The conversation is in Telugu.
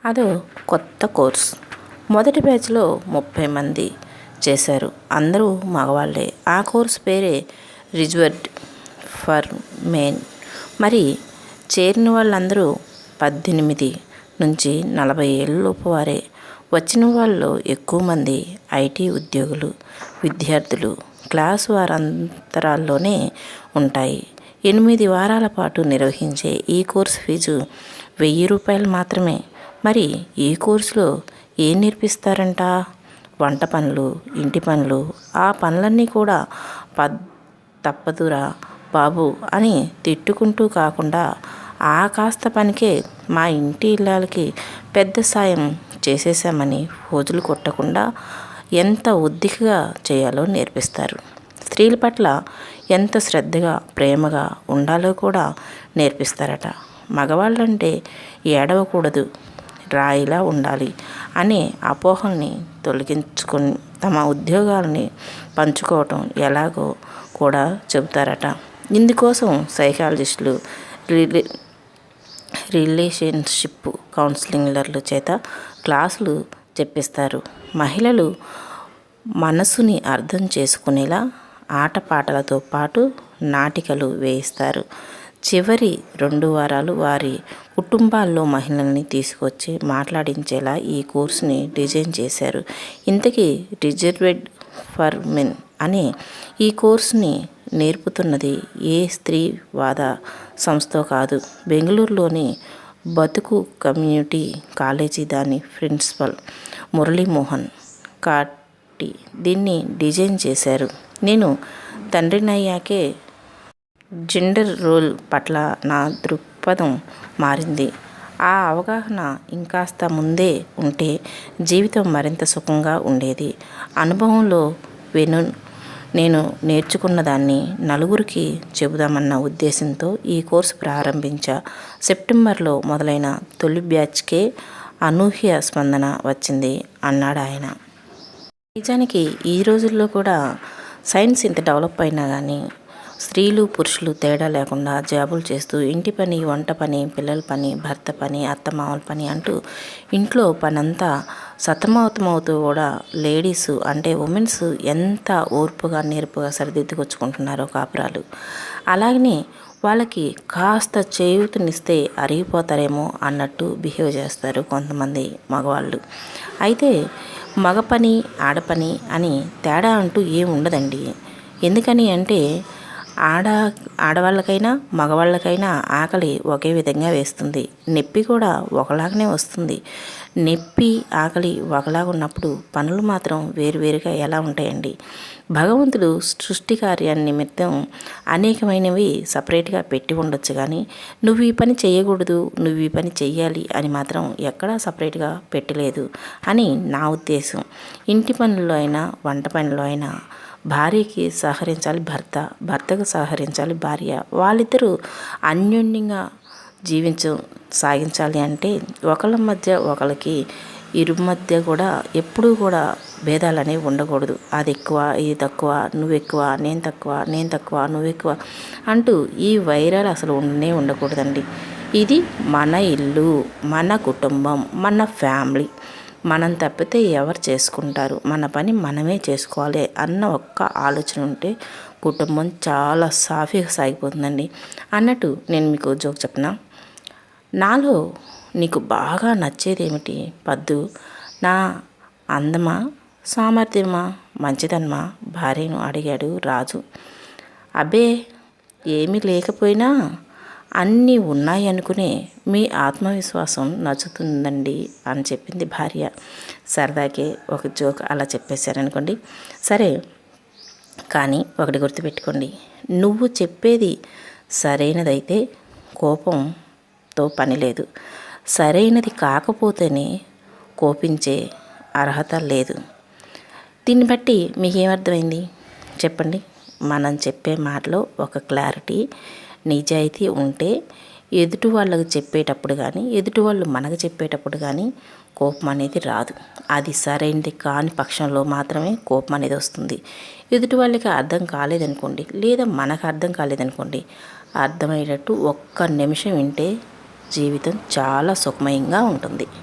అదో కొత్త కోర్స్. మొదటి బ్యాచ్లో 30 మంది చేశారు. అందరూ మగవాళ్ళే. ఆ కోర్సు పేరే రిజర్వ్డ్ ఫర్ మెన్. మరి చేరిన వాళ్ళందరూ 18 నుంచి 40 ఏళ్ళలోపు వారే. వచ్చిన వాళ్ళలో ఎక్కువ మంది ఐటీ ఉద్యోగులు, విద్యార్థులు. క్లాసు వారాంతరాల్లోనే ఉంటాయి. 8 వారాల పాటు నిర్వహించే ఈ కోర్సు ఫీజు 1000 రూపాయలు మాత్రమే. మరి ఈ కోర్సులో ఏం నేర్పిస్తారంట? వంట పనులు, ఇంటి పనులు. ఆ పనులన్నీ కూడా తప్పదురా బాబు అని తిట్టుకుంటూ కాకుండా, ఆ కాస్త పనికే మా ఇంటి ఇల్లాలకి పెద్ద సాయం చేసేసామని ఫోజులు కొట్టకుండా ఎంత ఒద్దికగా చేయాలో నేర్పిస్తారు. స్త్రీల పట్ల ఎంత శ్రద్ధగా, ప్రేమగా ఉండాలో కూడా నేర్పిస్తారట. మగవాళ్ళంటే ఏడవకూడదు, రాయిలా ఉండాలి అనే అపోహల్ని తొలగించుకొని తమ ఉద్యోగాలని పంచుకోవటం ఎలాగో కూడా చెబుతారట. ఇందుకోసం సైకాలజిస్టులు, రిలేషన్షిప్ కౌన్సిలర్ల చేత క్లాసులు చెప్పిస్తారు. మహిళలు మనసుని అర్థం చేసుకునేలా ఆటపాటలతో పాటు నాటికలు వేయిస్తారు. చివరి 2 వారాలు వారి కుటుంబాల్లో మహిళల్ని తీసుకొచ్చి మాట్లాడించేలా ఈ కోర్సుని డిజైన్ చేశారు. ఇంతకీ రిజర్వ్డ్ ఫర్ మెన్ అనే ఈ కోర్సుని నేర్పుతున్నది ఏ స్త్రీవాద సంస్థో కాదు. బెంగళూరులోని బతుకు కమ్యూనిటీ కాలేజీ దాని ప్రిన్సిపల్ మురళీమోహన్ కాటి దీన్ని డిజైన్ చేశారు. నేను తండ్రినయ్యాకే జెండర్ రోల్ పట్ల నా దృక్పథం మారింది. ఆ అవగాహన ఇంకాస్త ముందే ఉంటే జీవితం మరింత సుఖంగా ఉండేది. అనుభవంలో నేను నేర్చుకున్న దాన్ని నలుగురికి చెబుదామన్న ఉద్దేశంతో ఈ కోర్సు ప్రారంభించా. సెప్టెంబర్లో మొదలైన తొలి బ్యాచ్కే అనూహ్య స్పందన వచ్చింది అన్నాడు ఆయన. నిజానికి ఈ రోజుల్లో కూడా సైన్స్ ఇంత డెవలప్ అయినా కానీ స్త్రీలు పురుషులు తేడా లేకుండా జాబులు చేస్తూ ఇంటి పని, వంట పని, పిల్లల పని, భర్త పని, అత్తమామల పని అంటూ ఇంట్లో పనంతా సతమతమవుతూ కూడా లేడీస్ అంటే ఉమెన్స్ ఎంత ఓర్పుగా నేర్పుగా సరిదిద్దుకొచ్చుకుంటున్నారో కాపురాలు. అలాగనే వాళ్ళకి కాస్త చేయూతనిస్తే అరిగిపోతారేమో అన్నట్టు బిహేవ్ చేస్తారు కొంతమంది మగవాళ్ళు. అయితే మగ పని, ఆడపని అని తేడా అంటూ ఏం ఉండదండి. ఎందుకని అంటే ఆడవాళ్ళకైనా మగవాళ్ళకైనా ఆకలి ఒకే విధంగా వేస్తుంది. నొప్పి కూడా ఒకలాగనే వస్తుంది. నొప్పి, ఆకలి ఒకలాగా ఉన్నప్పుడు పనులు మాత్రం వేరువేరుగా ఎలా ఉంటాయండి? భగవంతుడు సృష్టి కార్యాన్ని నిమిత్తం అనేకమైనవి సపరేట్గా పెట్టి ఉండొచ్చు, కానీ నువ్వు ఈ పని చేయకూడదు, నువ్వు ఈ పని చెయ్యాలి అని మాత్రం ఎక్కడా సపరేట్గా పెట్టలేదు అని నా ఉద్దేశం. ఇంటి పనుల్లో అయినా, వంట పనుల్లో అయినా భార్యకి సహకరించాలి భర్త, భర్తకు సహకరించాలి భార్య. వాళ్ళిద్దరూ అన్యోన్యంగా సాగించాలి అంటే ఒకళ్ళ మధ్య ఒకళ్ళకి ఇరు మధ్య కూడా ఎప్పుడూ కూడా భేదాలు అనేవి ఉండకూడదు. అది ఎక్కువ, ఇది తక్కువ, నువ్వు ఎక్కువ, నేను తక్కువ, నువ్వు ఎక్కువ అంటూ ఈ వైరాలు అసలు ఉండకూడదండి. ఇది మన ఇల్లు, మన కుటుంబం, మన ఫ్యామిలీ. మనం తప్పితే ఎవరు చేసుకుంటారు? మన పని మనమే చేసుకోవాలి అన్న ఒక్క ఆలోచన ఉంటే కుటుంబం చాలా సాఫీగా సాగిపోతుందండి. అన్నట్టు నేను మీకు జోక్ చెప్పనా? నాలో నీకు బాగా నచ్చేది ఏమిటి పద్దు? నా అందమా, సామర్థ్యమా, మంచిదనమా భార్యను అడిగాడు రాజు. అబ్బే ఏమీ లేకపోయినా అన్నీ ఉన్నాయి అనుకునే మీ ఆత్మవిశ్వాసం నచ్చుతుందండి అని చెప్పింది భార్య. సరదాకే ఒక జోక్ అలా చెప్పేశారనుకోండి. సరే, కానీ ఒకటి గుర్తుపెట్టుకోండి, నువ్వు చెప్పేది సరైనదైతే కోపంతో పని లేదు. సరైనది కాకపోతేనే కోపించే అర్హత లేదు. దీన్ని బట్టి మీకేమర్థమైంది చెప్పండి? మనం చెప్పే మాటలో ఒక క్లారిటీ, నిజాయితీ ఉంటే ఎదుటి వాళ్ళకి చెప్పేటప్పుడు కానీ, ఎదుటి వాళ్ళు మనకు చెప్పేటప్పుడు కానీ కోపం అనేది రాదు. అది సరైనది కాని పక్షంలో మాత్రమే కోపం అనేది వస్తుంది. ఎదుటి వాళ్ళకి అర్థం కాలేదనుకోండి, లేదా మనకు అర్థం కాలేదనుకోండి, అర్థమయ్యేటట్టు ఒక్క నిమిషం వింటే జీవితం చాలా సుఖమయంగా ఉంటుంది.